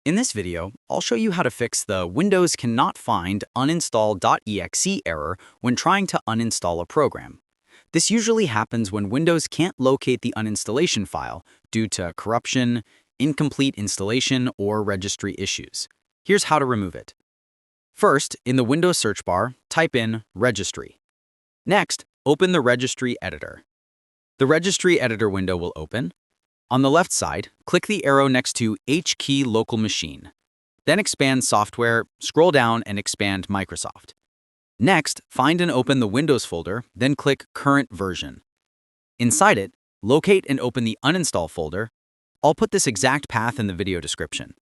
In this video, I'll show you how to fix the Windows cannot find uninstall.exe error when trying to uninstall a program. This usually happens when Windows can't locate the uninstallation file due to corruption, incomplete installation, or registry issues. Here's how to remove it. First, in the Windows search bar, type in Registry. Next, open the Registry Editor. The Registry Editor window will open. On the left side, click the arrow next to H-key Local Machine. Then expand Software, scroll down and expand Microsoft. Next, find and open the Windows folder, then click Current Version. Inside it, locate and open the Uninstall folder. I'll put this exact path in the video description.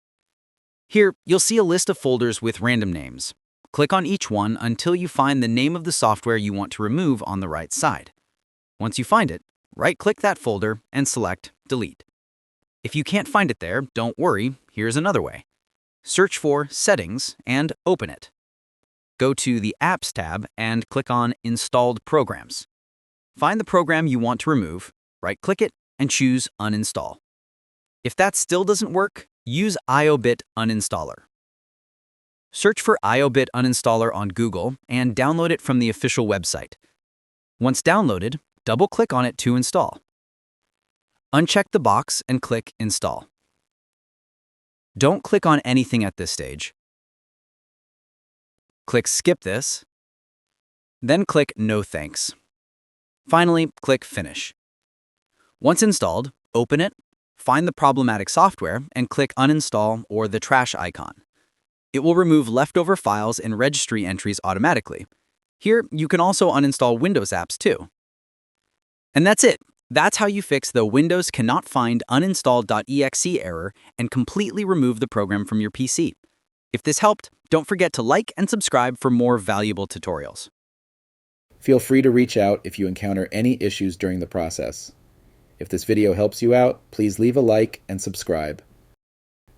Here, you'll see a list of folders with random names. Click on each one until you find the name of the software you want to remove on the right side. Once you find it, right-click that folder and select Delete. If you can't find it there, don't worry, here's another way. Search for Settings and open it. Go to the Apps tab and click on Installed Programs. Find the program you want to remove, right-click it, and choose Uninstall. If that still doesn't work, use iObit Uninstaller. Search for iObit Uninstaller on Google and download it from the official website. Once downloaded, double-click on it to install. Uncheck the box and click Install. Don't click on anything at this stage. Click Skip this, then click No Thanks. Finally, click Finish. Once installed, open it, find the problematic software, and click Uninstall or the trash icon. It will remove leftover files and registry entries automatically. Here, you can also uninstall Windows apps too. And that's it. That's how you fix the Windows cannot find uninstall.exe error and completely remove the program from your PC. If this helped, don't forget to like and subscribe for more valuable tutorials. Feel free to reach out if you encounter any issues during the process. If this video helps you out, please leave a like and subscribe.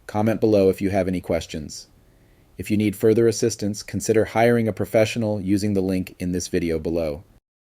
Comment below if you have any questions. If you need further assistance, consider hiring a professional using the link in this video below.